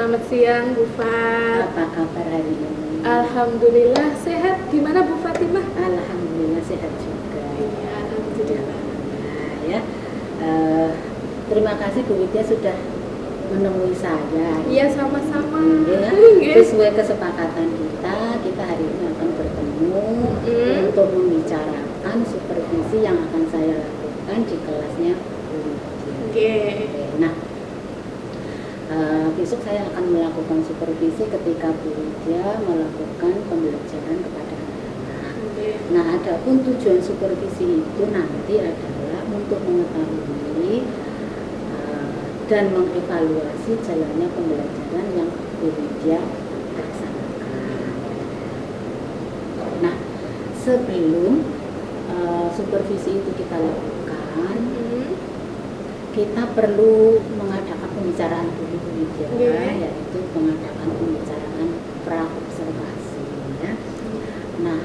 Selamat siang Bu Fat. Apa kabar hari ini? Alhamdulillah sehat. Gimana Bu Fatimah? Alhamdulillah sehat juga. Iya, alhamdulillah. Nah, ya. Terima kasih Bu Widya sudah menemui saya. Iya, sama-sama. Ya, sesuai kesepakatan kita hari ini akan bertemu untuk membicarakan supervisi yang akan saya lakukan di kelasnya Bu Widya. Nah, besok saya akan melakukan supervisi ketika Bu Widya melakukan pembelajaran kepada anak-anak. Nah, adapun tujuan supervisi itu nanti adalah untuk mengetahui dan mengevaluasi jalannya pembelajaran yang Bu Widya laksanakan. Nah, sebelum supervisi itu kita lakukan, kita perlu mengadakan pembicaraan dulu Bu Widya, yaitu mengadakan pembicaraan pra-observasi. Ya. Nah,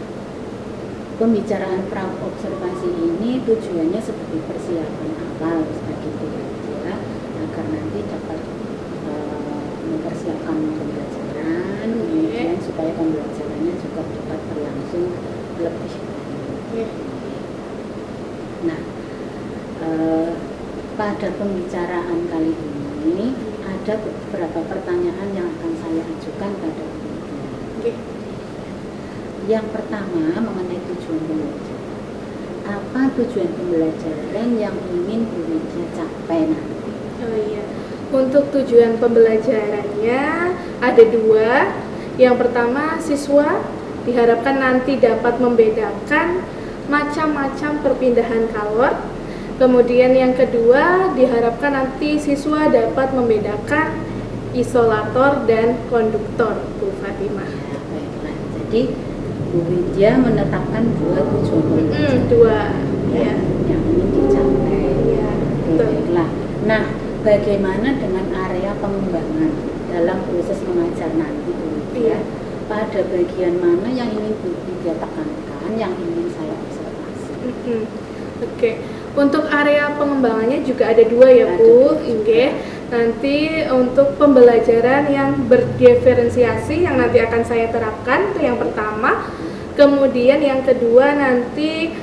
pembicaraan pra-observasi ini tujuannya sebagai persiapan awal bagi Bu Widya agar nanti dapat mempersiapkan pembelajaran, kemudian supaya pembelajarannya juga dapat berlangsung lebih baik. Nah, pada pembicaraan kali ini ada beberapa pertanyaan yang akan saya ajukan pada Bu Widya. Yang pertama mengenai tujuan pembelajaran. Apa tujuan pembelajaran yang ingin Bu Widya capai nanti? Oh iya, untuk tujuan pembelajarannya ada dua. Yang pertama, siswa diharapkan nanti dapat membedakan macam-macam perpindahan kalor. Kemudian yang kedua, diharapkan nanti siswa dapat membedakan isolator dan konduktor, Bu Fatimah. Ya, baiklah. Jadi Bu Widya menetapkan dua tujuan pembelajaran. Dua, ya. Yang ingin dicapai. Ya, betul. Baiklah. Nah, bagaimana dengan area pengembangan dalam proses mengajar nanti, Bu Widya? Pada bagian mana yang ingin Bu Widya tekankan, yang ingin saya observasi? Oke. Untuk area pengembangannya juga ada dua ya Bu. Nanti untuk pembelajaran yang berdiferensiasi yang nanti akan saya terapkan itu yang pertama. Kemudian yang kedua nanti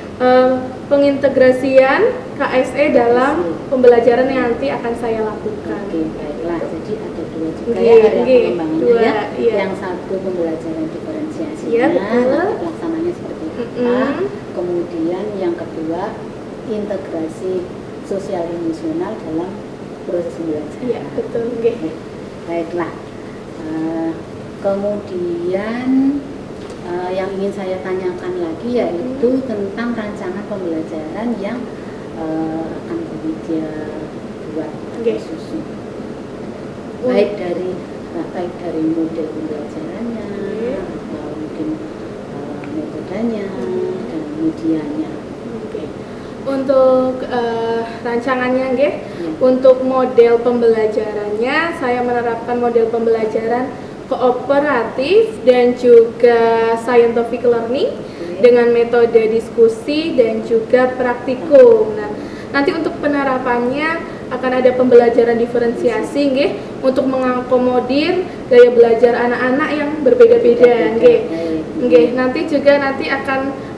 pengintegrasian KSE dalam pembelajaran yang nanti akan saya lakukan. Baiklah. Jadi ada dua juga ya area pengembangannya ya. Yang satu pembelajaran diferensiasinya, nanti pelaksananya seperti apa. Kemudian yang kedua integrasi sosial emosional dalam proses belajar. Iya, betul. Baiklah. Kemudian yang ingin saya tanyakan lagi yaitu tentang rancangan pembelajaran yang akan Bu Widya buat susun. Baik dari model pembelajarannya, atau mungkin metodenya dan medianya. Untuk rancangannya, untuk model pembelajarannya, saya menerapkan model pembelajaran kooperatif dan juga scientific learning dengan metode diskusi dan juga praktikum. Nah, nanti untuk penerapannya akan ada pembelajaran diferensiasi, untuk mengakomodir gaya belajar anak-anak yang berbeda-beda, Nanti juga akan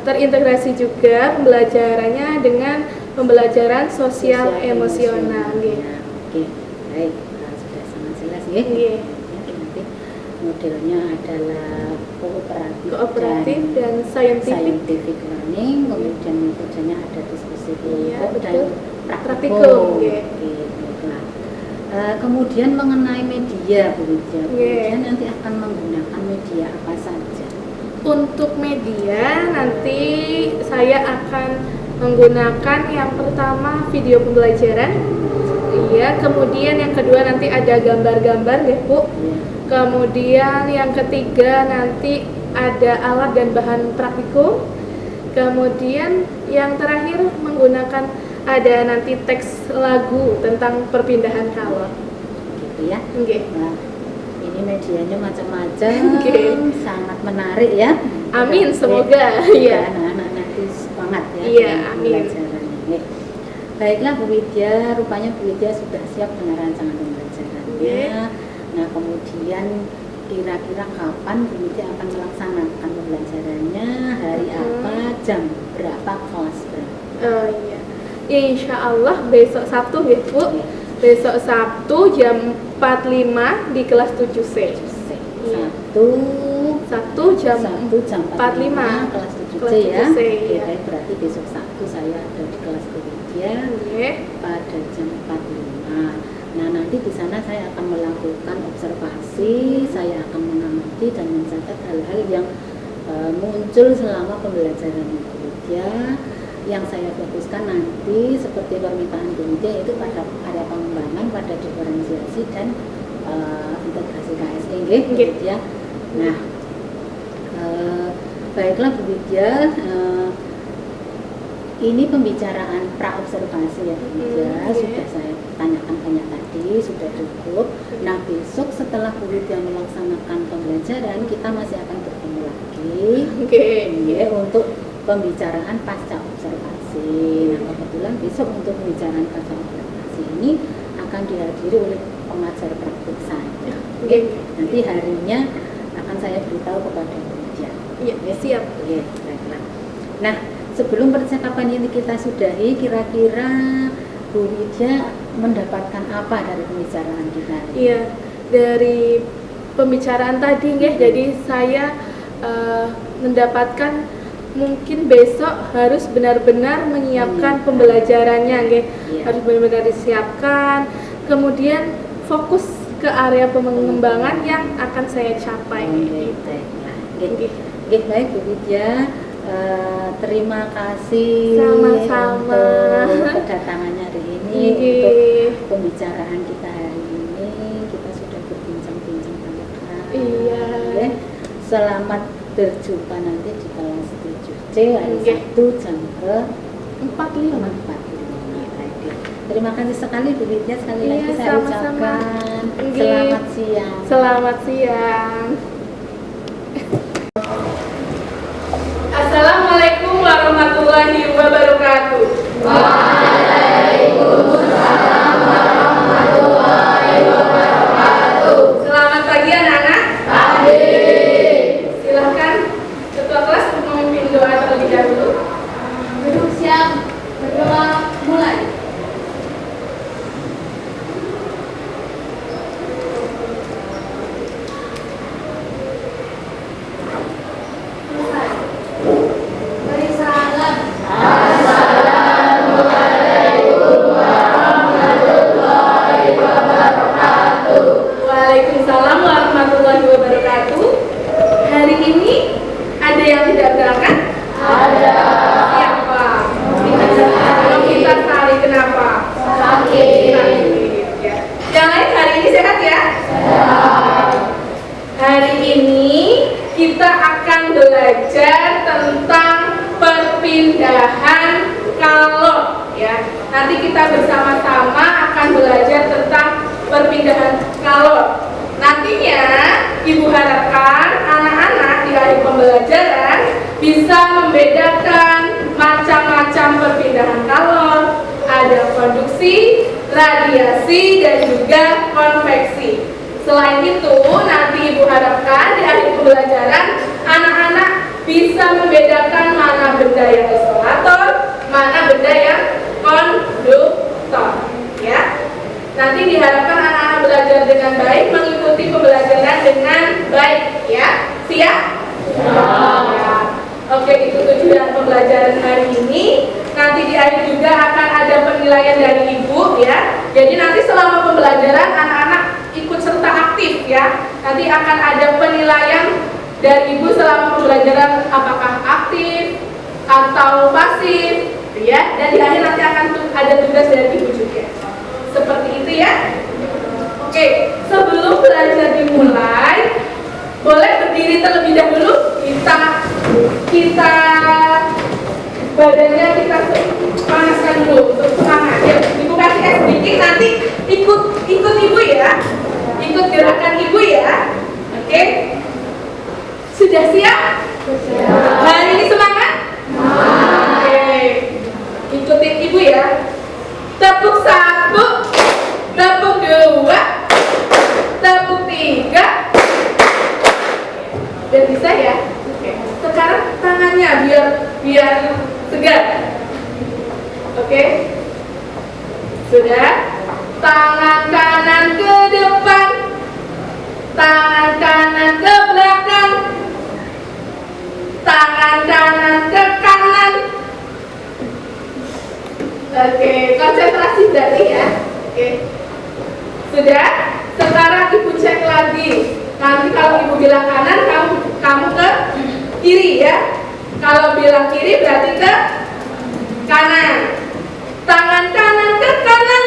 terintegrasi juga pembelajarannya dengan pembelajaran sosial emosional. Baik, sudah sangat jelas Nanti modelnya adalah kooperatif dan scientific learning, kemudian metodenya ada diskusi kelompok dan praktikum. Baiklah. Kemudian mengenai media Bu Widya, kemudian nanti akan menggunakan media apa saja? Untuk media nanti saya akan menggunakan yang pertama video pembelajaran, kemudian yang kedua nanti ada gambar-gambar Bu. Kemudian yang ketiga nanti ada alat dan bahan praktikum. Kemudian yang terakhir menggunakan ada nanti teks lagu tentang perpindahan kalor. Gitu ya. Nah, ini medianya macam-macam, sangat menarik ya. Amin, semoga anak-anak nanti semangat ya. Amin. Baiklah Bu Widya, rupanya Bu Widya sudah siap dengan rancangan pembelajarannya. Nah, kemudian kira-kira kapan Bu Widya akan melaksanakan pembelajarannya, hari apa, jam berapa, kelas berapa? Iya. Insya Allah besok Sabtu ya Bu. Iya. Besok Sabtu jam 45 di kelas 7C. Iya. Sabtu jam 45 kelas 7C kelas ya. 7C, Oke, ya. baik, berarti besok Sabtu saya ada di kelas Bu Widya pada jam 45. Nah, nanti di sana saya akan melakukan observasi, saya akan mengamati dan mencatat hal-hal yang muncul selama pembelajaran Bu Widya. Yang saya fokuskan nanti seperti permintaan Bu Widya yaitu pada area pengembangan, pada diferensiasi dan integrasi KSE Bu Widya. Nah, baiklah Bu Widya, ini pembicaraan pra-observasi ya Bu Widya, sudah saya tanyakan banyak tadi, sudah cukup. Nah, besok setelah Bu Widya melaksanakan pembelajaran, kita masih akan bertemu lagi untuk pembicaraan pasca observasi. Nah, kebetulan besok untuk pembicaraan pasca observasi ini akan dihadiri oleh pengajar praktik saya. Nanti harinya akan saya beritahu kepada Bu Widya. Iya, siap. Baiklah. Nah, sebelum percakapan ini kita sudahi, kira-kira Bu Widya mendapatkan apa dari pembicaraan kita? Iya, dari pembicaraan tadi jadi saya mendapatkan mungkin besok harus benar-benar menyiapkan pembelajarannya harus benar-benar disiapkan, kemudian fokus ke area pengembangan yang akan saya capai. Baik Bu Widya, terima kasih sama-sama untuk kedatangannya hari ini, untuk pembicaraan kita hari ini. Kita sudah berbincang-bincang banyak hal. Iya. Selamat berjumpa nanti di kelas 7C hari Sabtu jam ke 45. Terima kasih sekali Bu Widya, sekali lagi saya sama-sama. ucapkan selamat siang. Selamat siang. Assalamualaikum warahmatullahi wabarakatuh. Waalaikumsalam warahmatullahi wabarakatuh. Selamat pagi anak-anak. Pagi. Silahkan ketua kelas untuk memimpin doa terlebih dahulu. Duduk siap, berdoa mulai. Waalaikumsalam warahmatullahi wabarakatuh. Hari ini ada yang tidak berangkat? Ada. Siapa? Kita Sari, kenapa? Sakit. Ya. Yang lain hari ini sehat ya? Sehat. Hari ini kita akan belajar tentang perpindahan kalor ya. Nanti kita bersama-sama akan belajar tentang perpindahan kalor. Nantinya Ibu harapkan anak-anak di akhir pembelajaran bisa membedakan macam-macam perpindahan kalor. Ada konduksi, radiasi, dan juga konveksi. Selain itu, nanti Ibu harapkan di akhir pembelajaran anak-anak bisa membedakan mana benda yang isolator, mana benda yang konduktor. Ya. Nanti diharapkan anak-anak belajar dengan baik, mengikuti pembelajaran dengan baik, ya. Siap? Ya. Oke, itu tujuan pembelajaran hari ini. Nanti di akhir juga akan ada penilaian dari Ibu, ya. Jadi nanti selama pembelajaran anak-anak ikut serta aktif, ya. Nanti akan ada penilaian dari Ibu selama pembelajaran apakah aktif atau pasif, ya. Dan di akhir nanti akan ada tugas dari Ibu juga. Seperti itu ya. Oke, sebelum belajar dimulai, boleh berdiri terlebih dahulu. Kita badannya kita panaskan dulu untuk semangat. Ya, Ibu kasih es sedikit, nanti ikut Ibu ya. Ikut gerakan Ibu ya. Oke. Sudah siap? Siap. Hari ini semangat? Oke. Ikutin Ibu ya. Tepuk 1, tepuk 2, tepuk 3, Bisa ya? Oke. Sekarang tangannya biar segar. Oke. Sudah? Tangan kanan ke depan, tangan kanan ke belakang, tangan kanan ke kanan. Oke, konsentrasi berarti ya. Oke. Sudah? Sekarang ibu cek lagi. Nanti kalau ibu bilang kanan, kamu ke kiri ya. Kalau bilang kiri berarti ke kanan. Tangan kanan ke kanan.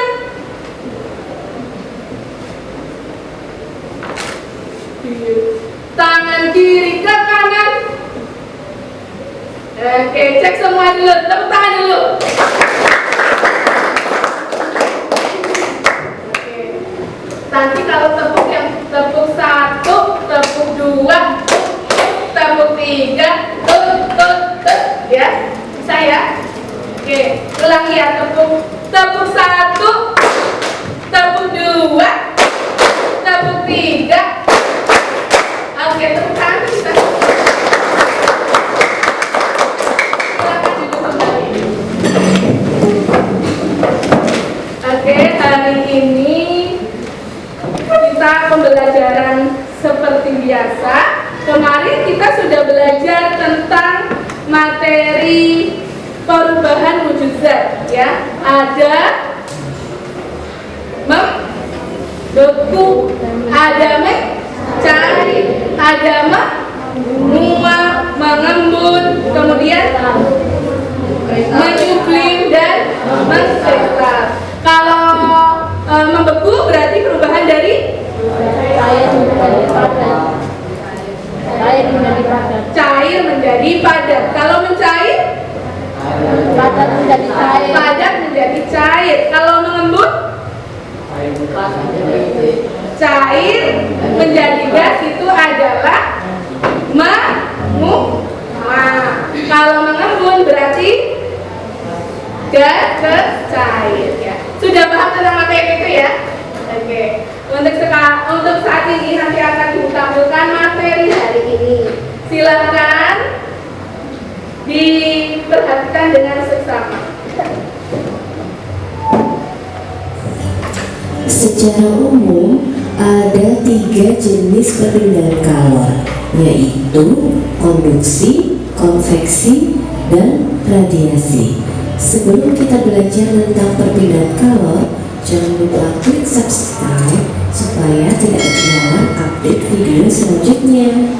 Tangan kiri ke kanan. Oke, cek semua dulu. Tepuk tangan dulu. Oke. Nanti kalau tepuk yang tepuk 1, tepuk 2, tepuk 3, ya. Bisa ya? Oke, ulangi ya. Tepuk 1, tepuk 2, tepuk 3. Oke, tepuk tangan kita. Silakan duduk kembali. Oke, hari ini kita pembelajaran seperti biasa. Kemarin kita sudah belajar tentang materi perubahan wujud zat, ya. Ada membeku, ada mencari, ada menguap, mengembun, kemudian menyublim dan mengkristal. Kalau membeku berarti perubahan dari cair menjadi padat. Kalau mencair, padat menjadi cair. Kalau mengembun, cair menjadi gas, itu adalah menguap. Kalau mengembun berarti gas ke cair ya. Sudah paham tentang materi itu ya? Oke. Untuk saat ini nanti akan ditampilkan materi hari ini. Silakan diperhatikan dengan seksama. Secara umum ada 3 jenis perpindahan kalor, yaitu konduksi, konveksi, dan radiasi. Sebelum kita belajar tentang perpindahan kalor, jangan lupa klik subscribe supaya tidak ketinggalan update video selanjutnya.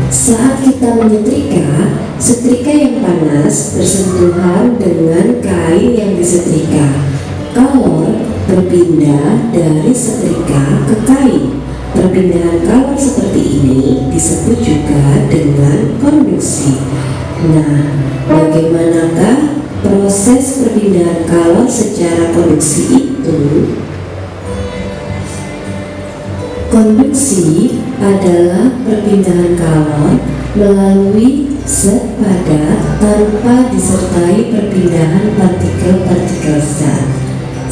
Saat kita menyetrika, setrika yang panas bersentuhan dengan kain yang disetrika. Kalor berpindah dari setrika ke kain. Perpindahan kalor seperti ini disebut juga dengan konduksi. Nah, bagaimanakah proses perpindahan kalor secara konduksi itu? Konduksi adalah perpindahan kalor melalui zat padat tanpa disertai perpindahan partikel-partikel zat.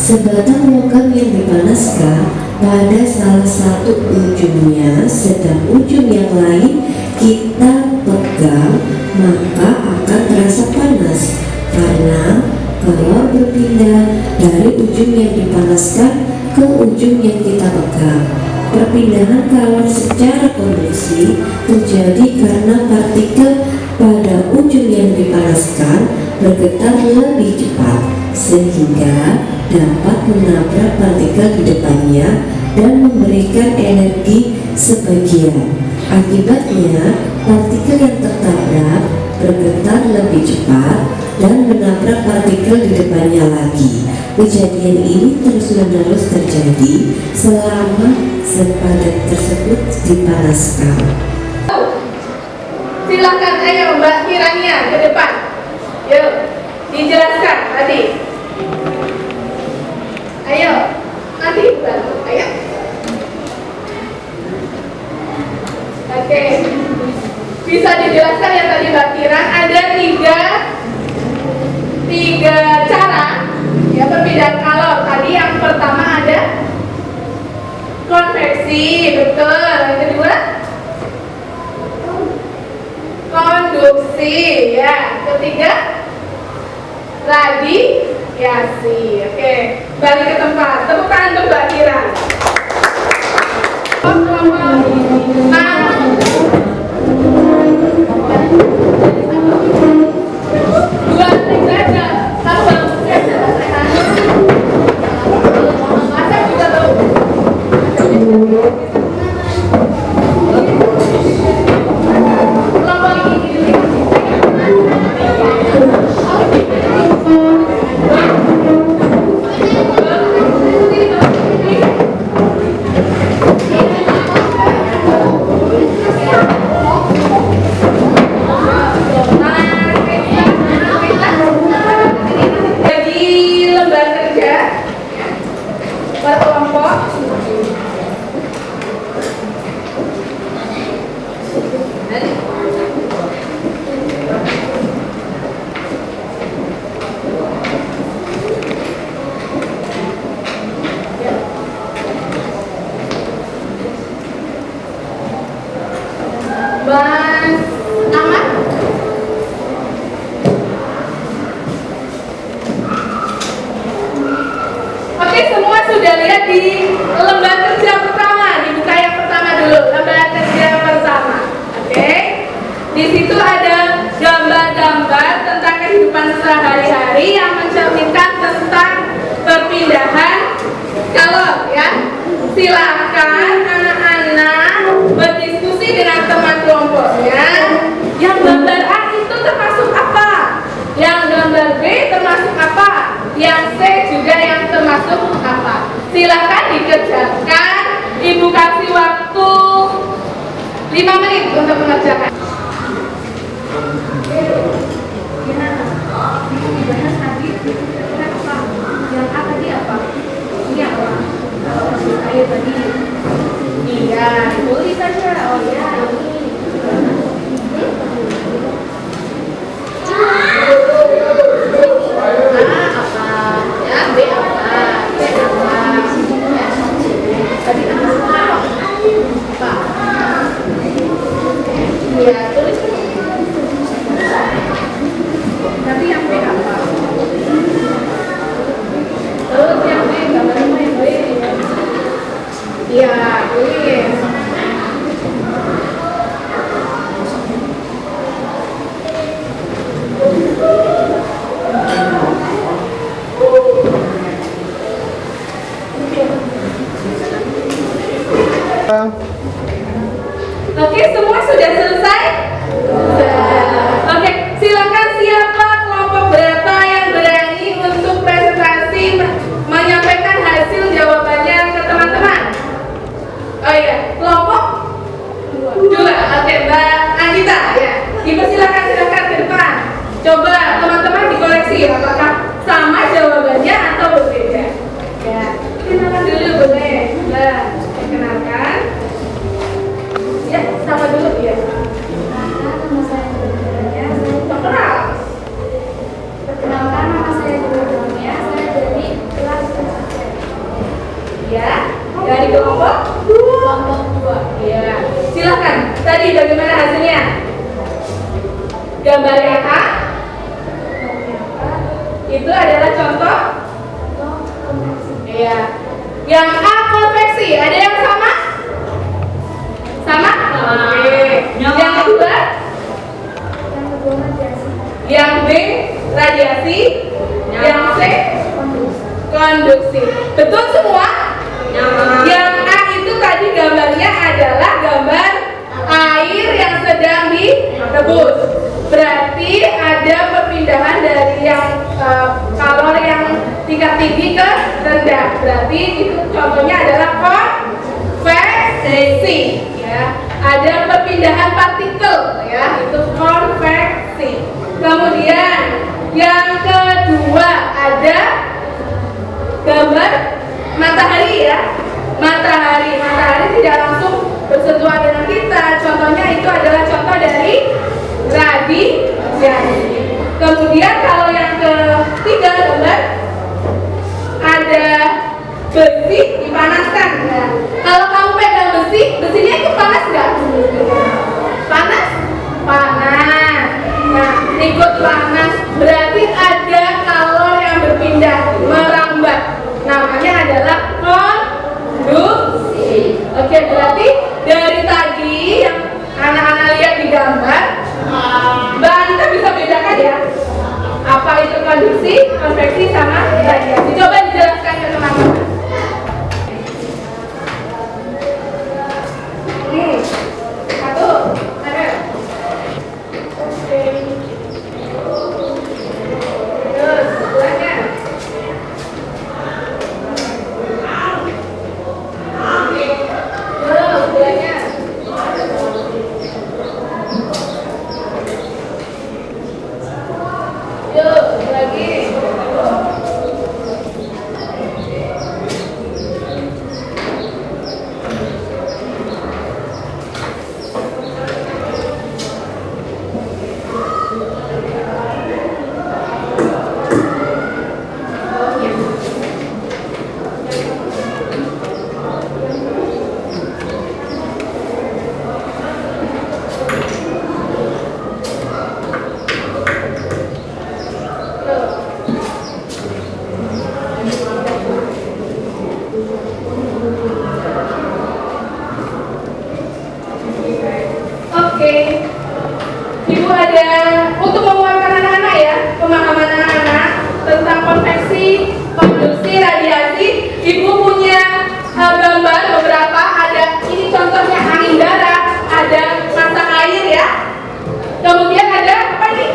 Sebatang logam yang dipanaskan pada salah satu ujungnya, sedang ujung yang lain kita pegang, maka akan terasa panas karena kalor berpindah dari ujung yang dipanaskan ke ujung yang kita pegang. Perpindahan kalor secara konduksi terjadi karena partikel pada ujung yang dipanaskan bergetar lebih cepat sehingga dapat menabrak partikel di depannya dan memberikan energi sebagian. Akibatnya, partikel yang tertabrak bergetar lebih cepat dan menabrak partikel di depannya lagi. Kejadian ini terus-menerus terjadi selama zat padat tersebut dipanaskan. Silakan, ayo Mbak Kirania ke depan. Yuk, dijelaskan tadi. Ayo, nanti bantu. Ayo. Oke, bisa dijelaskan ya tadi Mbak Kira, ada 3 tiga cara ya perpindahan kalor. Tadi yang pertama ada konveksi, betul. Yang kedua konduksi, ya. Ketiga radiasi. Oke, balik ke tempat. Tepuk tangan untuk Mbak Kira. Sudah lihat di lembar kerja pertama, dibuka yang pertama dulu, lembar kerja pertama. Oke. Di situ ada gambar-gambar tentang kehidupan sehari-hari yang mencerminkan tentang perpindahan kalor ya. Silakan anak-anak berdiskusi dengan teman kelompoknya. Yang gambar A itu termasuk apa? Yang gambar B termasuk apa? Yang C juga yang termasuk apa? Silakan dikerjakan. Ibu kasih waktu 5 menit untuk mengerjakan. Dibahas tadi apa? Yang A tadi apa? Ini apa? Ayo tadi. Iya, boleh saja. Oh ya, ini. Ya, tulis. Nanti yang B apa? Terus yang B, gambarnya yang B. Iya, tulis. Oke, semua sudah selesai? Oke, silakan siapa kelompok berapa yang berani untuk presentasi menyampaikan hasil jawabannya ke teman-teman? Oh iya, kelompok 2. Oke, Mbak Anita ya. Dipersilakan ke depan. Coba teman-teman dikoreksi apakah sama jawabannya atau berbeda. Ya, kenalan dulu boleh. Nah, kenalkan. Ya, sama dulu ya. Nama saya terkenal. Perkenalkan, nama saya Julia. Saya dari kelas 1. Ya, dari kelompok 2. Ya, silakan. Tadi bagaimana hasilnya? Gambar yang A itu adalah contoh. Iya. Yang A konveksi, ada yang sama? Sama? Oke. Yang kedua? Yang B radiasi. Yang C konduksi. Betul semua? Yang A itu tadi gambarnya adalah gambar air yang sedang direbus. Berarti ada perpindahan dari yang kalor yang tingkat tinggi ke rendah. Berarti itu contohnya adalah konveksi. Ya, ada perpindahan partikel ya, itu konveksi. Kemudian yang kedua ada gambar matahari ya. Matahari tidak langsung bersentuhan dengan kita. Contohnya itu adalah contoh dari radiasi. Kemudian kalau yang Oke, Ibu ada untuk menguatkan anak-anak ya, pemahaman anak-anak tentang konveksi, konduksi, radiasi. Ibu punya gambar beberapa, ada ini contohnya angin darat, ada mata air ya. Kemudian ada apa nih?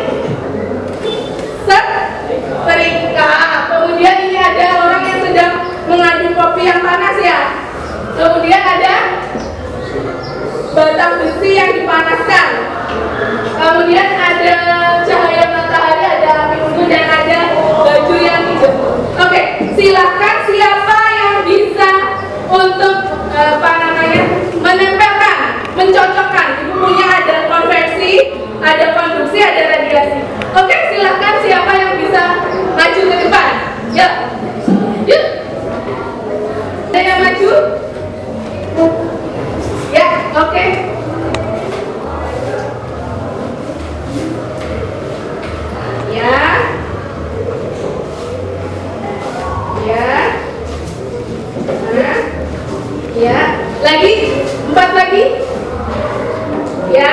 Setrika. Kemudian ini ada orang yang sedang mengaduk kopi yang panas ya. Kemudian ada batang besi yang dipanaskan. Kemudian ada cahaya matahari, ada api unggun, dan ada baju yang hijau. Oke, silakan siapa yang bisa untuk menempelkan, mencocokkan. Ibu punya ada konveksi, ada konduksi, ada radiasi. Oke, silakan siapa yang bisa maju ke depan. Yuk, yuk. Ada yang maju? Ya, oke. Ya. Ya. Nah. Ya. Lagi? 4 lagi? Ya.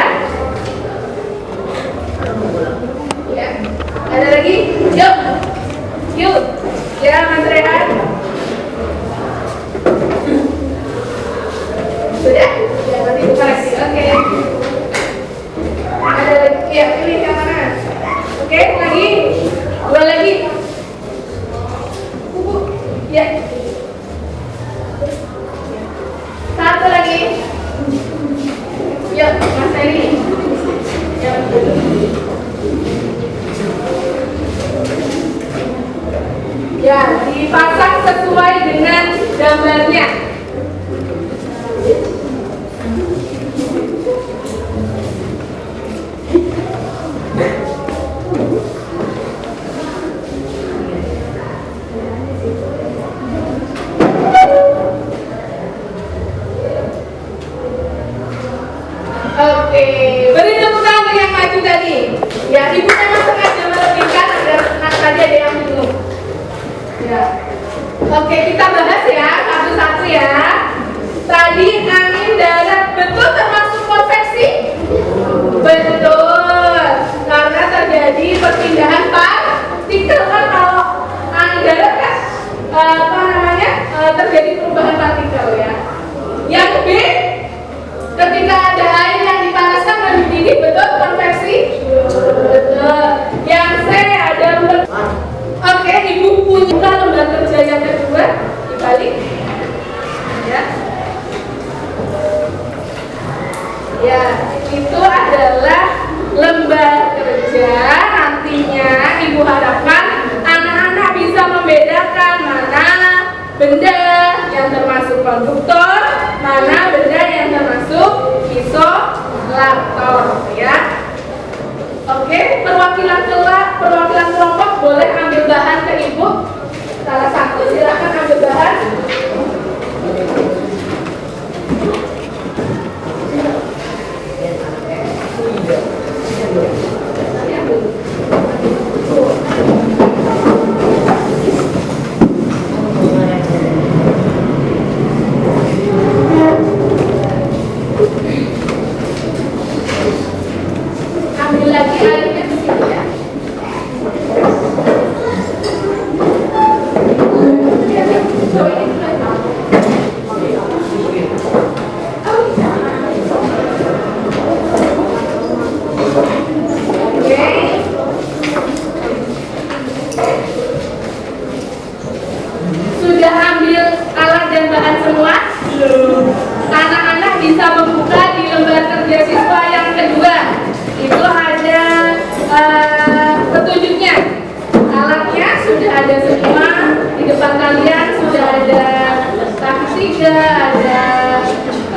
Ya. Ada lagi? Yuk. Yuk. Ya, Mas Rehan. Sudah? Ya, nanti buka lagi. Oke. Ada lagi? Ya, pilih yang mana? Oke, lagi? 2 lagi? Ya. 1 lagi? Yuk, Mas Eri. Ya. Ya, dipasang sesuai dengan gambarnya. Oke, beri tepuk tangan untuk yang maju tadi. Ya, Ibu memang sengaja melebihkan agar tadi ada yang bingung. Ya. Oke, kita bahas ya satu-satu ya. Tadi angin darat betul termasuk konveksi? Betul, karena terjadi perpindahan partikel kan. Kalau angin darat kan terjadi perubahan partikel ya. Yang B, ketika ada air yang dipanaskan dan dididih, betul konveksi? Betul. Yang C ada Oke, Ibu punya lembar kerja yang kedua dibalik. Ya. Ya, itu adalah lembar kerja. Nantinya Ibu harapkan anak-anak bisa membedakan mana benda yang sudah ada semua di depan kalian, sudah ada kaki 3, ada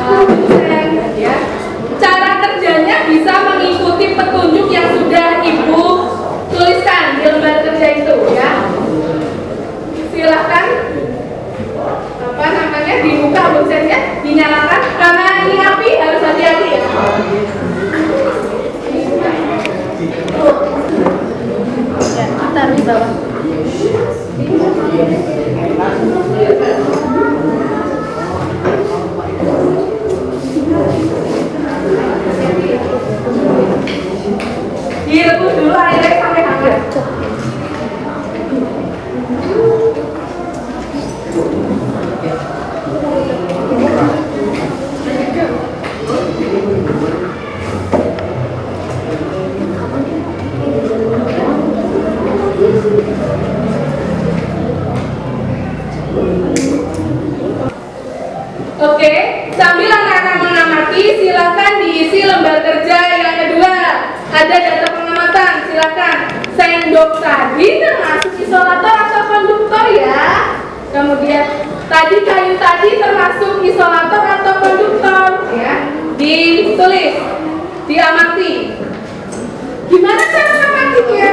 kusen, ya. Cara kerjanya bisa mengikuti petunjuk yang sudah Ibu tuliskan di lembar kerja itu, ya. Silahkan dibuka kusennya, dinyalakan karena ini api, harus hati-hati ya. Taruh di bawah. Direbus dulu airnya sampai hangat. Oke, sambil anak-anak mengamati, silakan diisi lembar kerja yang kedua. Ada data pengamatan, silakan. Sendok tadi termasuk isolator atau konduktor ya. Kemudian tadi kayu tadi termasuk isolator atau konduktor ya. Ditulis, diamati. Gimana cara mengamatinya?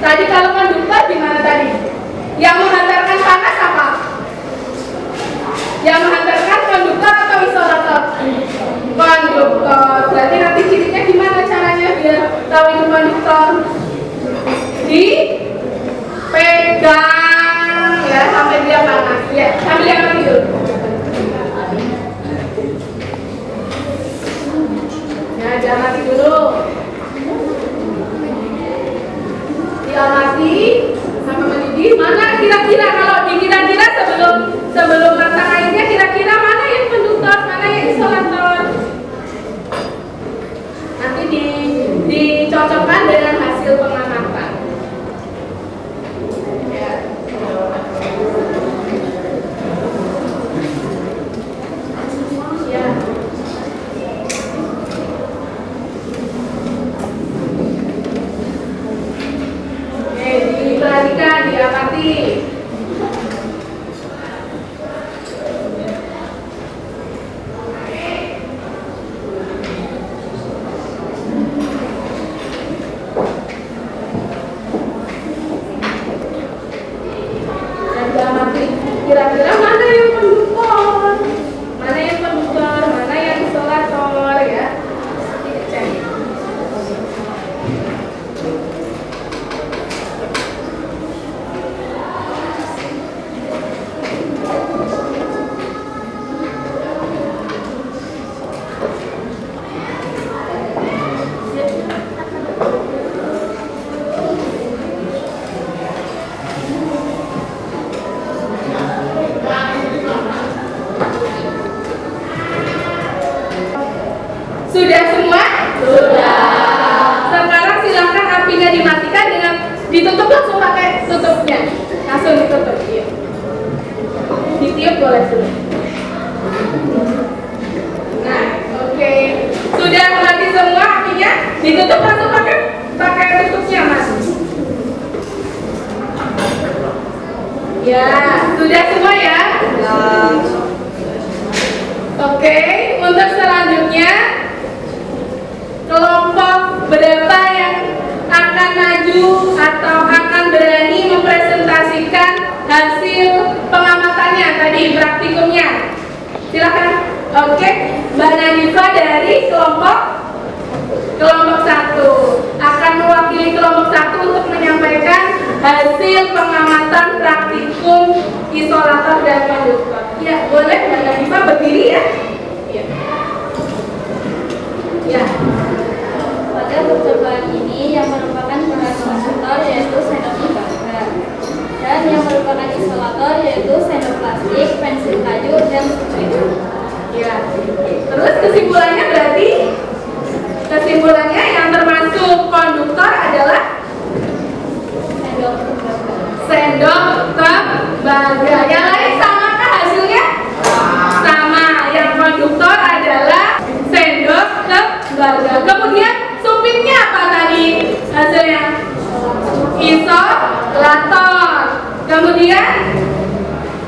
Tadi kalau konduktor gimana tadi? Yang menghantarkan panas apa? Yang menghantarkan konduktor atau isolator? Konduktor. Berarti nanti cirinya gimana caranya biar tahu itu konduktor? Dipegang ya sampai dia panas. Ya, sambil yang mati dulu. Nah, jangan mati dulu. Diamati sampai mendidih. Mana kira-kira kalau dikira-kira sebelum matang airnya, kira-kira mana yang konduktor, mana yang isolator? Nanti dicocokkan dengan hasil pengamatan. Ya. Ya. Oke, diperhatikan, diamati. Kira-kira mana yang konduktor, mana yang konduktor, mana yang isolator ya. Kita cek. Sudah semua? Sudah. Sekarang silakan apinya dimatikan dengan ditutup, langsung pakai tutupnya. Langsung ditutup. Iya. Ditiup boleh dulu. Nah, oke. Sudah mati semua apinya, ditutup langsung pakai tutupnya, Mas. Ya, sudah semua ya? Oke, untuk selanjutnya kelompok berapa yang akan maju atau akan berani mempresentasikan hasil pengamatannya tadi, praktikumnya? Silakan. Oke, Mbak Nadifa dari kelompok 1 akan mewakili kelompok 1 untuk menyampaikan hasil pengamatan praktikum isolator dan konduktor. Ya, boleh Mbak Nadifa berdiri ya. Ya. Ya. Pada percobaan ini yang merupakan bahan konduktor yaitu sendok terbakar, dan yang merupakan isolator yaitu sendok plastik, pensil kayu, dan susu. Ya. Terus kesimpulannya berarti yang termasuk konduktor adalah sendok tembaga. Yang lain samakah hasilnya? Sama. Yang konduktor adalah sendok tembaga. Kemudian supinnya apa tadi hasilnya? Isolator. Kemudian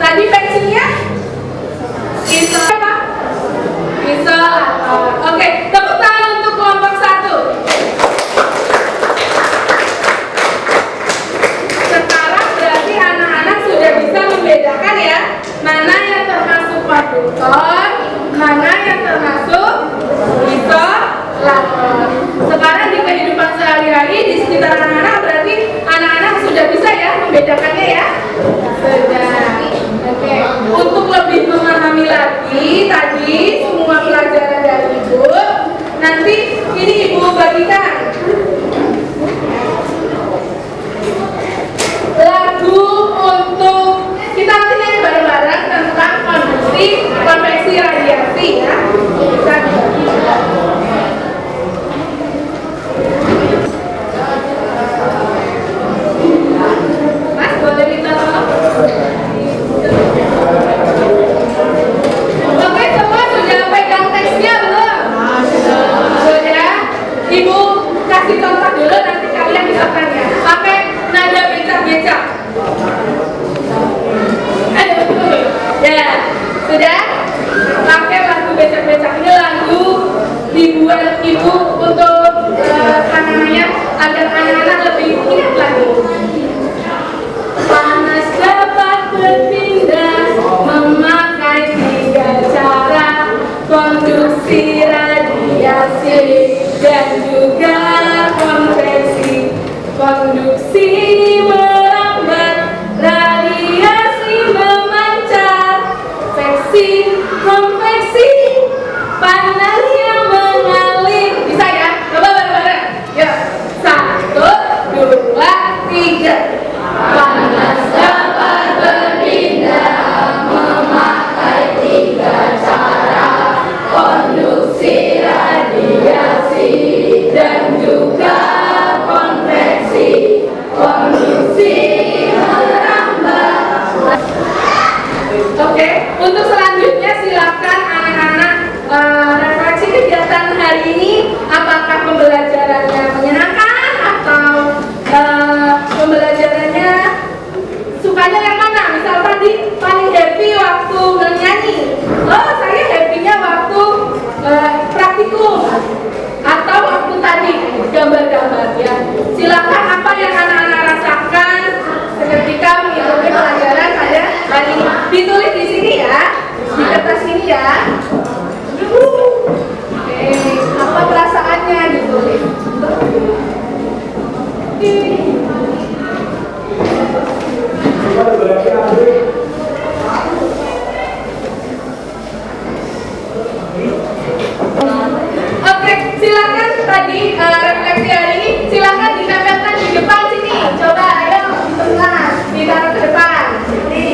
tadi pensinya apa? Isolator. Oke, tepuk tangan untuk kelompok 1. Sekarang berarti anak-anak sudah bisa membedakan ya, mana yang termasuk konduktor, mana yang termasuk isolator. Sekarang di kehidupan sehari-hari di sekitar anak-anak berarti anak-anak sudah bisa ya membedakannya ya? Sudah. Oke. Untuk lebih memahami lagi tadi semua pelajaran dari Ibu, nanti ini Ibu bagikan lagu untuk kita nanti nyanyi bareng-bareng tentang konduksi konveksi radiasi ya. Bisa dibagikan. Mas boleh minta tolong? Oke, semua sudah pegang teksnya belum? Sudah. Ibu kasih contoh dulu, nanti kalian bisa tanya. Pakai nada becak-becak. Ya, sudah. Pakai lagu becak-becak. Ini lagu dibuat Ibu untuk anak-anaknya agar anak-anak lebih ingat lagi. Panas dapat berpindah memakai 3 cara: konduksi, radiasi, dan juga konveksi. Konduksi merambat, radiasi memancar, konveksi panas yang mengalir. Bisa ya? Coba bareng-bareng. Yuk, 1, 2, 3. Panas dapat berpindah memakai 3 cara: konduksi, radiasi, dan juga konveksi. Konduksi merambat. Oke, untuk selanjutnya silakan anak-anak refleksi kegiatan hari ini. Apakah pembelajarannya menyenangkan atau pembelajarannya sukanya yang mana? Misal tadi paling happy waktu bernyanyi. Oh, saya happy-nya waktu praktikum atau waktu tadi gambar-gambar ya. Silakan apa yang anak-anak rasakan ketika mengikuti pelajaran pada hari ini. Ditulis di sini ya, di kertas ini ya. Oke, apa perasaannya ditulis. Oke, silakan tadi refleksi hari ini silakan ditempelkan di depan sini. Coba ayo di tengah, ditaruh ke depan. Sini.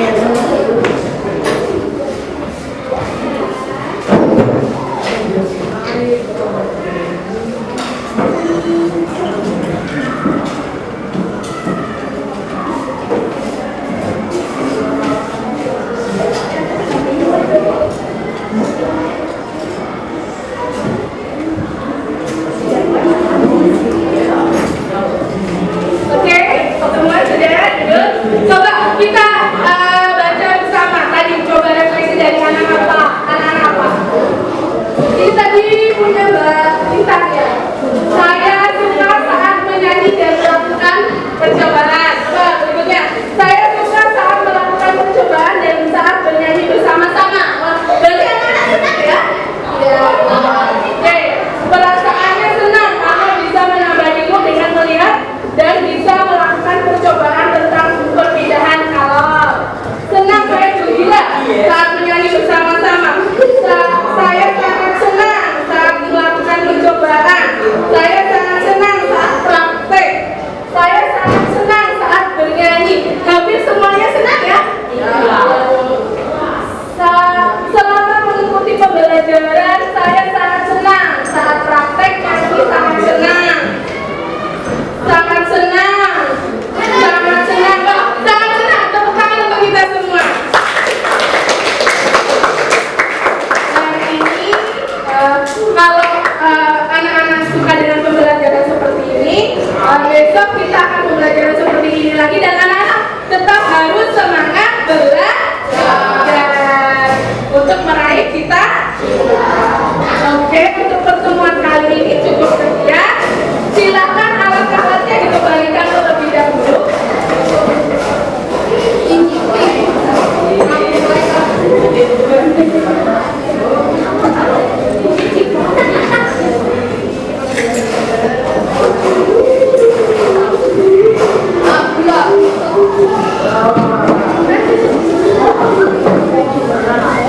Ya.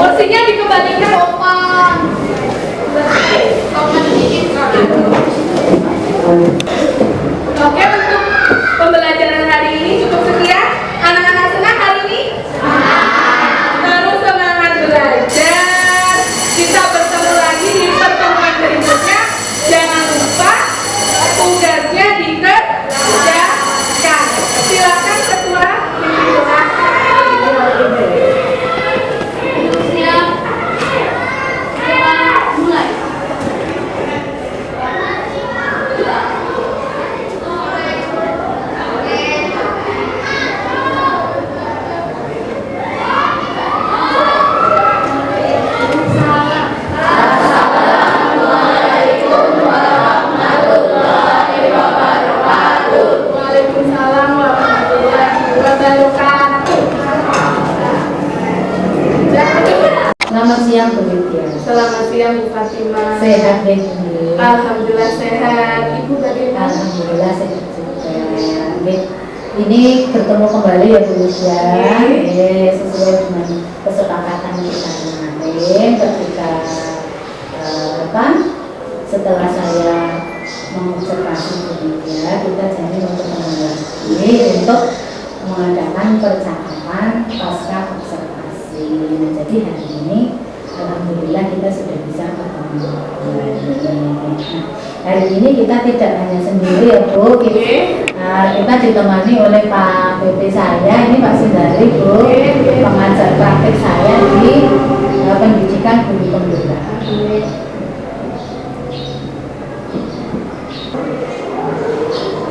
Kursinya dikembalikan, Opa. Oke, untuk pembelajaran hari ini cukup sekian. Anak-anak senang hari ini? Terus semangat belajar. Kita bertemu lagi di pertemuan berikutnya. Jangan lupa tugasnya dikerjakan. Silakan ketua pimpinan. Siap. Mulai. Waalaikumsalam warahmatullahi wabarakatuh. Selamat siang Bu Lydia. Selamat siang Bu Fatimah. Sehat deh Bu. Alhamdulillah sehat. Ibu bagaimana? Alhamdulillah sehat juga. Ini bertemu kembali ya Bu Lydia. Sesuai dengan kesepakatan kita kemarin ketika setelah saya mengobservasi Bu Lydia, kita janji untuk lagi untuk mengadakan percakapan pasca observasi. Nah, jadi hari ini alhamdulillah kita sudah bisa ketemu. Nah, hari ini kita tidak hanya sendiri ya Bu, kita ditemani oleh Pak PP saya, ini Pak Sindari Bu, pengajar praktik saya di pendidikan guru pemula.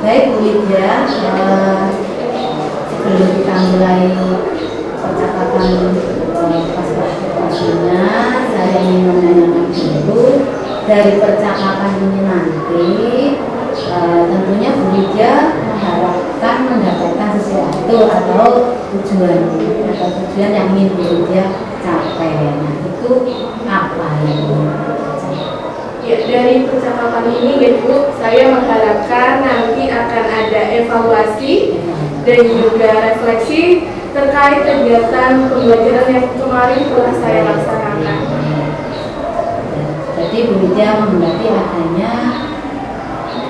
Baik Bu Lydia, sebelum kita mulai percakapan pasca observasinya, saya ingin menanyakan dulu dari percakapan ini nanti, tentunya Bu Lydia mengharapkan mendapatkan sesuatu atau tujuan yang ingin Bu Lydia capai. Nah, itu apa yang Ya, dari percakapan ini ya Bu, saya mengharapkan nanti akan ada evaluasi dan juga refleksi terkait kegiatan pembelajaran yang kemarin telah saya laksanakan. Jadi Bu Lydia menghendaki adanya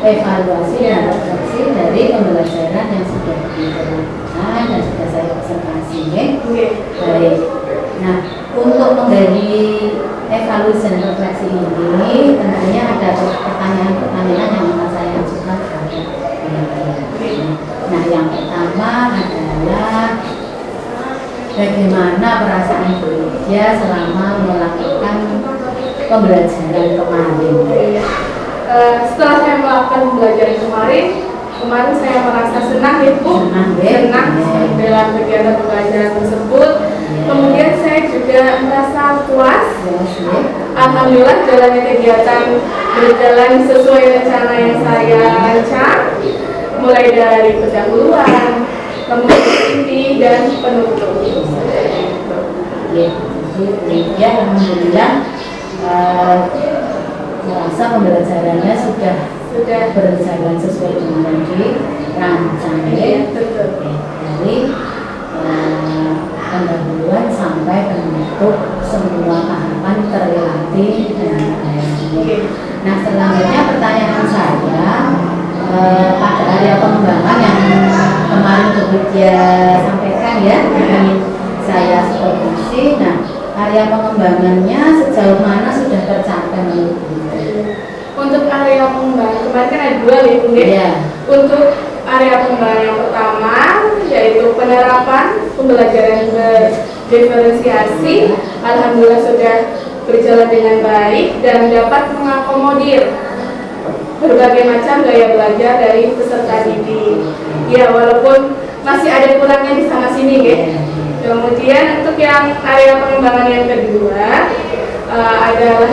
evaluasi dan refleksi dari pembelajaran yang sudah dilakukan dan sudah saya observasi. Baik. Nah, untuk menggali evaluasi dan refleksi ini tentunya ada pertanyaan-pertanyaan yang akan saya ajukan kepada Bu Lydia. Nah, yang pertama adalah bagaimana perasaan Bu Lydia selama melakukan pembelajaran kemarin? Setelah saya melakukan pembelajaran kemarin saya merasa senang ya Bu, senang dalam kegiatan pembelajaran tersebut. Kemudian saya juga merasa puas. Alhamdulillah jalannya kegiatan berjalan sesuai rencana yang saya rancang, mulai dari pendahuluan, kemudian inti dan penutup. Ya, alhamdulillah merasa pembelajarannya sudah berjalan sesuai dengan yang dirancang. Dari pendahuluan sampai penutup semua tahapan terlewati dengan baik. Nah, selanjutnya pertanyaan saya pada area pengembangan yang kemarin Bu Lydia sampaikan ya, yang saya supervisi. Nah, area pengembangannya sejauh mana sudah tercapai menurut Bu? Untuk area pengembangan kemarin kan ada dua ya Bu. Untuk area pengembangan yang pertama yaitu penerapan pembelajaran berdiferensiasi, alhamdulillah sudah berjalan dengan baik dan dapat mengakomodir berbagai macam gaya belajar dari peserta didik. Ya, walaupun masih ada kurangnya di sana sini ya. Kemudian untuk yang area pengembangan yang kedua adalah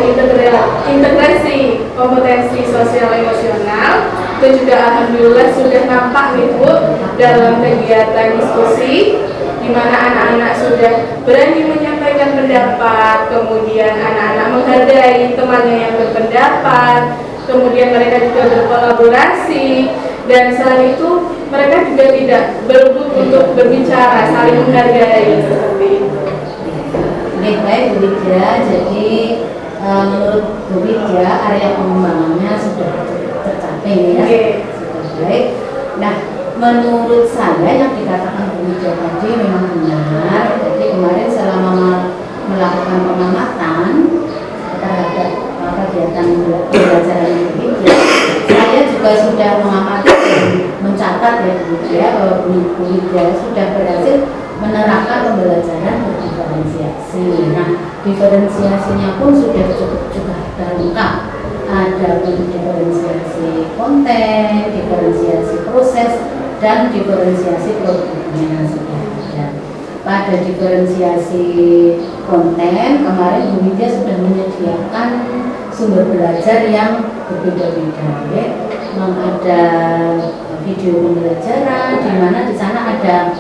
integrasi kompetensi sosial emosional. Itu juga alhamdulillah sudah nampak nih Bu dalam kegiatan diskusi, di mana anak-anak sudah berani menyampaikan berpendapat, kemudian anak-anak menghargai temannya yang berpendapat, kemudian mereka juga berkolaborasi, dan selain itu mereka juga tidak berebut untuk berbicara, saling menghargai seperti itu. Oke, baik Bu Widya. Jadi menurut Bu Widya area pengembangannya sudah tercapai ya. Sudah baik. Nah, menurut saya yang dikatakan Bu Widya tadi memang benar. Jadi kemarin selama melakukan pengamatan terhadap kegiatan pembelajaran Bu Widya, saya juga sudah mengamati dan mencatat ya Bu Widya bahwa Bu Widya sudah berhasil menerapkan pembelajaran berdiferensiasi. Nah, diferensiasinya pun sudah cukup lengkap. Ada diferensiasi konten, diferensiasi proses, dan diferensiasi produknya sudah ada. Pada diferensiasi konten, kemarin Bu Widya sudah menyediakan sumber belajar yang berbeda-beda. Ya. Ada video pembelajaran, di mana di sana ada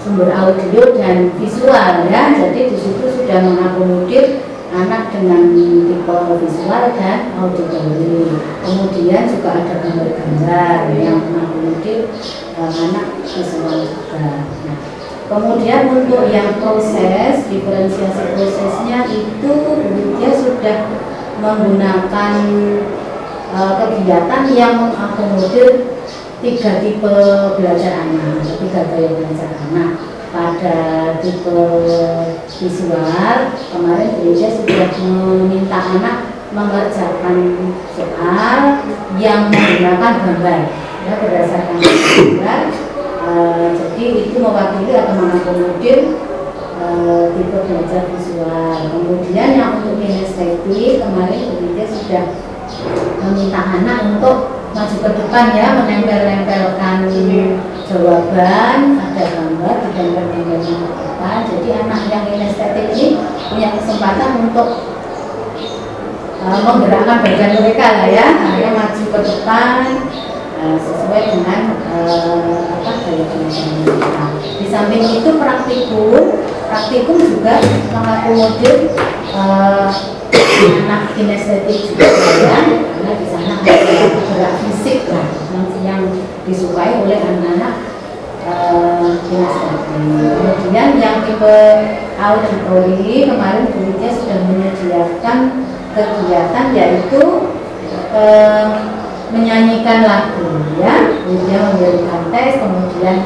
sumber audio dan visual ya. Jadi di situ sudah mengakomodir anak dengan tipe visual dan auditory. Kemudian juga ada gambar-gambar yang mengakomodir anak visual juga. Nah, kemudian untuk yang proses, diferensiasi prosesnya itu dia sudah menggunakan kegiatan yang mengakomodir 3 tipe belajar anak, 3 gaya belajar anak. Pada tipe visual, kemarin gereja sudah meminta anak mengerjakan soal yang menggunakan gambar, ya, berdasarkan gambar. Jadi itu mewakili atau mengakomodir tipe belajar visual. Kemudian yang untuk kinestetik, kemarin gereja sudah meminta anak untuk maju ke depan ya, menempel-nempelkan jawaban, ada gambar, ditempel-nempelkan ke depan. Jadi anak yang kinestetik ini punya kesempatan untuk menggerakkan badan mereka lah ya, yang maju ke depan sesuai dengan gaya belajar mereka. Di samping itu praktikum juga mengakomodir anak kinestetik juga ya, karena di sana ada gerak fisik lah yang disukai oleh anak-anak kinestetik. Kemudian yang tipe auditory, kemarin Bu Widya sudah menyediakan kegiatan yaitu menyanyikan lagu ya. Bu Widya memberikan tes, kemudian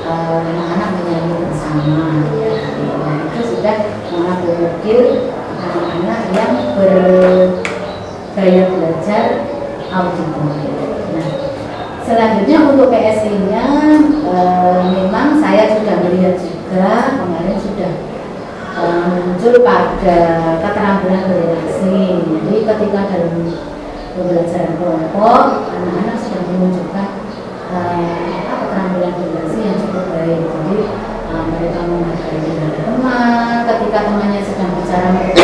anak-anak menyanyi bersama. Nah, itu sudah mengakomodir anak-anak yang bergaya belajar auditory. Nah, selanjutnya untuk PSI-nya memang saya sudah melihat juga kemarin sudah muncul pada keterampilan berinteraksi. Jadi ketika dalam pembelajaran kelompok, anak-anak sudah menunjukkan keterampilan berinteraksi yang cukup baik. Jadi mereka menghargai teman, ketika temannya sedang bicara mereka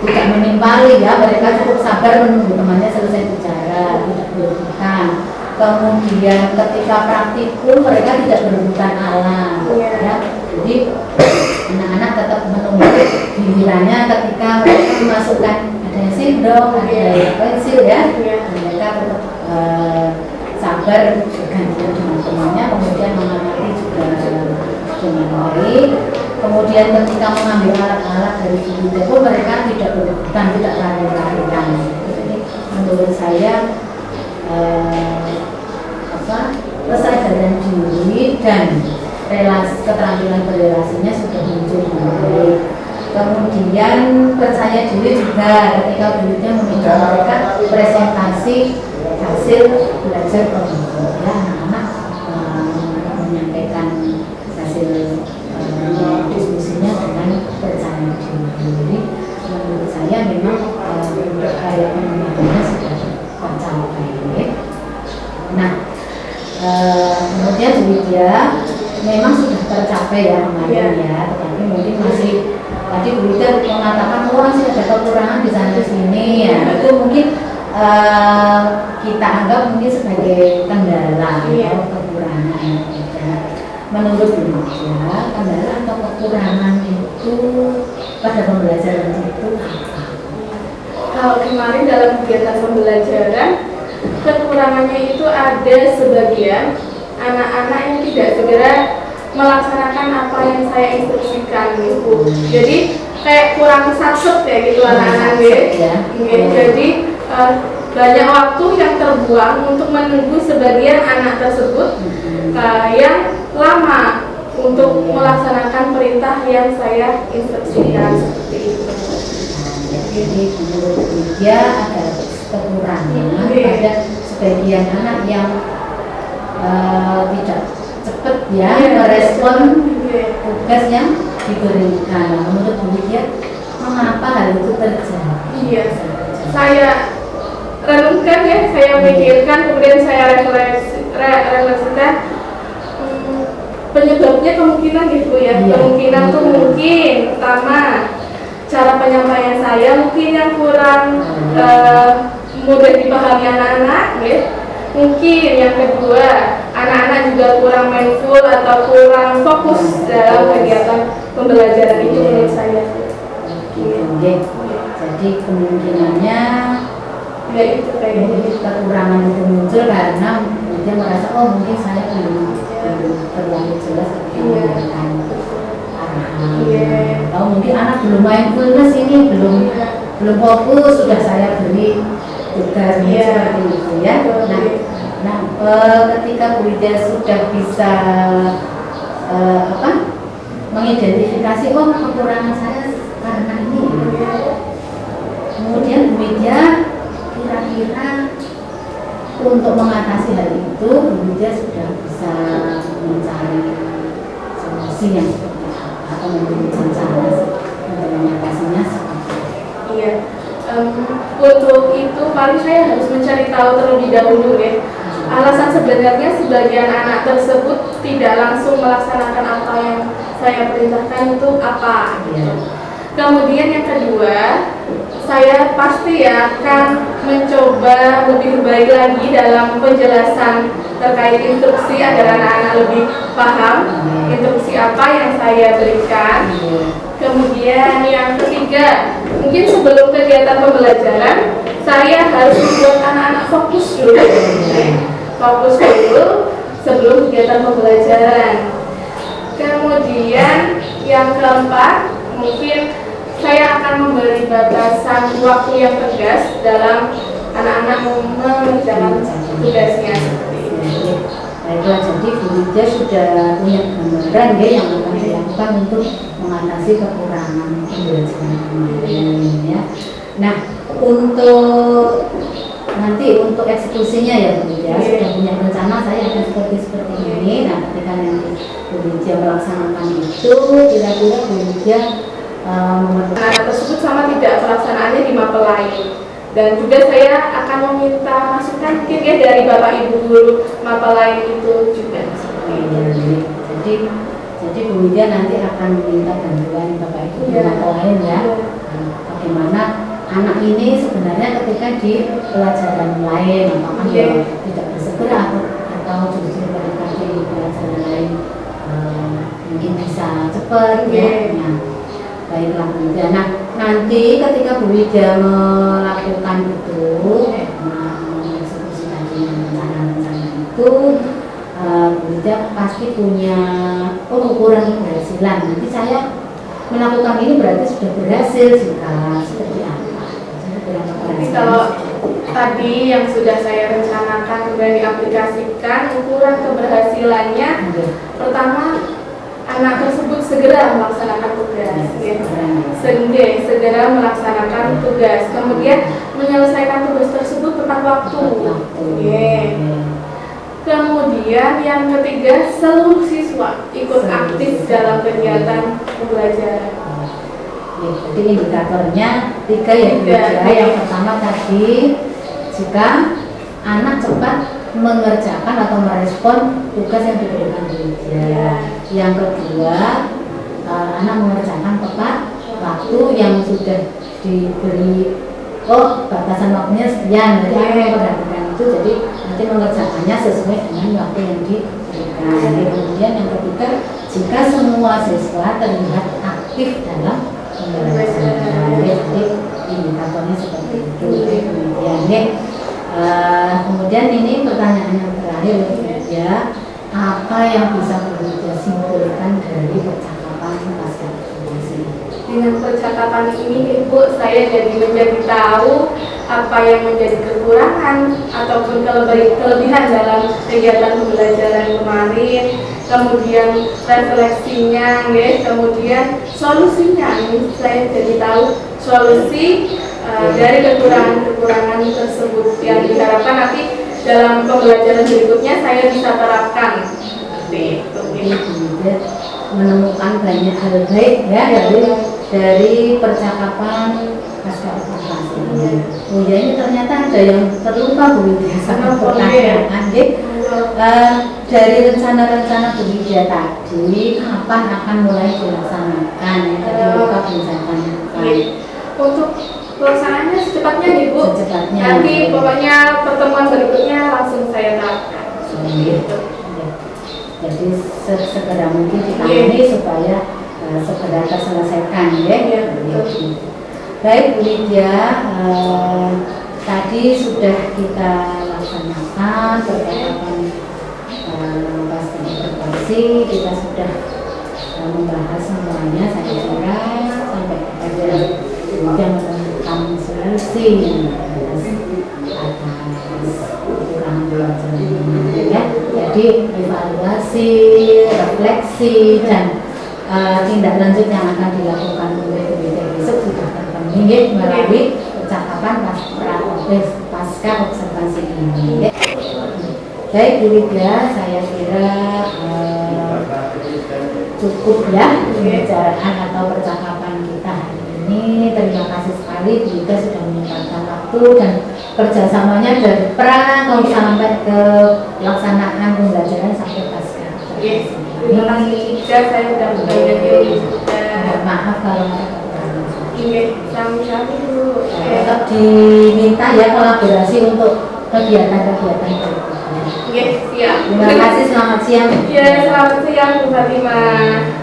tidak menimpali ya, mereka cukup sabar menunggu temannya selesai bicara, tidak berebutan. Kemudian ketika praktikum mereka tidak berebutan alat ya. Jadi anak-anak tetap menunggu gilirannya ketika mereka memasukkan ada sendok, ada pensil ya, mereka tetap sabar bergantian dengan temannya, kemudian mengamati juga dengan baik. Kemudian ketika mengambil alat-alat dari video pun mereka tidak berebutan, tidak lari-larian. Jadi menurut saya kesadaran diri dan keterampilan berrelasinya sudah muncul dengan baik. Kemudian percaya diri juga ketika berikutnya meminta mereka presentasi hasil belajar kelompok ya, anak-anak menyampaikan hasil diskusinya dengan percaya diri. Menurut saya memang untuk gaya pengembangannya sudah tercapai. Nah, kemudian Bu Widya memang sudah tercapai ya kemarin ya, tetapi mungkin masih tadi Bu Widya mengatakan masih ada kekurangan di sana di sini ya. Itu mungkin kita anggap mungkin sebagai kendala atau kekurangan. Menurut Bu Widya, kendala atau kekurangan itu itu pada pembelajaran itu apa? Kalau kemarin dalam kegiatan pembelajaran, kekurangannya itu ada sebagian anak-anak yang tidak segera melaksanakan apa yang saya instruksikan gitu. Jadi kayak kurang saset ya gitu anak-anak ya. Jadi banyak waktu yang terbuang untuk menunggu sebagian anak tersebut yang lama untuk melaksanakan perintah yang saya instruksikan seperti itu. Jadi menurut dia ada kekurangan pada sebagian anak yang tidak cepat ya merespon tugas yang diberikan. Menurut dia mengapa hal itu terjadi? Iya, saya renungkan ya, saya pikirkan, kemudian saya refleksikan penyebabnya kemungkinan gitu ya. Kemungkinan tuh mungkin pertama cara penyampaian saya mungkin yang kurang mudah dipahami anak-anak ya. Mungkin yang kedua anak-anak juga kurang mindful atau kurang fokus dalam kegiatan pembelajaran itu menurut saya. Jadi kemungkinannya Ya itu kayaknya kekurangan itu muncul karena dia merasa mungkin saya belum terlalu jelas ketika memberikan arahan. Atau mungkin anak belum mindfulness ini belum fokus, sudah saya beri tugas seperti itu ya. Nah, ketika Bu Widya sudah bisa mengidentifikasi kekurangan saya karena ini, kemudian Bu Widya kira-kira untuk mengatasi hal itu, Bu Widya sudah bisa mencari solusi yang seperti apa atau memiliki rencana untuk mengatasinya seperti apa? Iya. Untuk itu paling saya harus mencari tahu terlebih dahulu ya. Alasan sebenarnya sebagian anak tersebut tidak langsung melaksanakan apa yang saya perintahkan itu apa gitu. Kemudian yang kedua, saya pasti akan mencoba lebih baik lagi dalam penjelasan terkait instruksi agar anak-anak lebih paham instruksi apa yang saya berikan. Kemudian yang ketiga, mungkin sebelum kegiatan pembelajaran saya harus membuat anak-anak fokus dulu. Fokus dulu sebelum kegiatan pembelajaran. Kemudian yang keempat, mungkin saya akan memberi batasan waktu yang tegas dalam anak-anak mengerjakan tugasnya seperti ini. Baiklah, jadi Bu Widya sudah punya gambaran ya yang akan dilakukan untuk mengatasi kekurangan pembelajaran kemarin ya. Nah, untuk nanti untuk eksekusinya ya Bu Widya sudah punya rencana saya akan seperti ini. Nah, ketika nanti Bu Widya melaksanakan itu, kira-kira Bu Widya anak tersebut sama tidak pelaksanaannya di mapel lain. Dan juga saya akan meminta masukan mungkin ya dari Bapak Ibu guru mapel lain itu juga. Jadi Bu Widya nanti akan meminta bantuan Bapak Ibu guru mapel lain ya. Bagaimana anak ini sebenarnya ketika di pelajaran lain apakah tidak bersegera atau justru ketika di pelajaran lain mungkin bisa cepat ya. Nah, baiklah Bu Widya. Nah, nanti ketika Bu Widya melakukan itu, mengeksekusi tadi rencana-rencana itu, Bu Widya pasti punya ukuran keberhasilan. Nanti saya melakukan ini berarti sudah berhasil jika seperti apa? Jadi kalau tadi yang sudah saya rencanakan kemudian diaplikasikan, ukuran keberhasilannya pertama anak tersebut segera melaksanakan tugas, segera melaksanakan tugas, kemudian menyelesaikan tugas tersebut tepat waktu. Kemudian yang ketiga, seluruh siswa ikut aktif dalam kegiatan pembelajaran. Jadi indikatornya tiga ya Bu Widya. Yang pertama tadi jika anak cepat mengerjakan atau merespon tugas yang diberikan Bu Widya. Yang kedua, anak mengerjakan tepat waktu yang sudah diberi. Batasan waktunya sekian, jadi anak memperhatikan itu, jadi nanti mengerjakannya sesuai dengan waktu yang diberikan. Kemudian yang ketiga, jika semua siswa terlihat aktif aktif dalam pembelajaran. Jadi indikatornya seperti itu. Kemudian ini pertanyaan yang terakhir ya, apa yang bisa kita simpulkan dari percakapan pasca evaluasi? Dengan percakapan ini Bu, saya jadi menjadi tahu apa yang menjadi kekurangan ataupun kelebihan dalam kegiatan pembelajaran kemarin, kemudian refleksinya, kemudian solusinya. Ini saya jadi tahu solusi dari kekurangan-kekurangan tersebut yang diharapkan nanti dalam pembelajaran berikutnya saya bisa terapkan. Seperti itu. Menemukan banyak hal baik ya dari percakapan pasca evaluasi. Oh ya, ini ternyata ada yang terlupa Bu Widya sama pertanyaan dari rencana-rencana Bu Widya tadi, kapan akan mulai dilaksanakan? Tadi lupa bisa tanyakan. Untuk pelaksanaannya secepatnya nih Bu. Secepatnya. Nanti pokoknya pertemuan berikutnya langsung saya terapkan. Jadi segera mungkin ditangani supaya segera terselesaikan ya. Baik Bu Widya, tadi sudah kita laksanakan percakapan pasca evaluasi, kita sudah membahas semuanya. Saya kira sampai kepada yang menemukan solusi atas kekurangan pelajaran ini ya. Jadi evaluasi, refleksi dan tindak lanjut yang akan dilakukan oleh BPD besok sudah terpenuhi melalui percakapan pasca observasi ini. Baik Bu Widya, saya kira cukup ya pembicaraan atau percakapan kita hari ini. Terima kasih sekali Bu Widya sudah menyempatkan waktu dan kerjasamanya dari pra sampai ke pelaksanaan pembelajaran sampai pasca. Terima kasih juga, saya sudah berbagi ilmu juga. Maaf kalau ada kekurangan. Iya, sami-sami dulu. Tetap diminta ya kolaborasi untuk kegiatan-kegiatan berikutnya. Iya, siap. Terima kasih, selamat siang. Iya, selamat siang Bu Fatimah.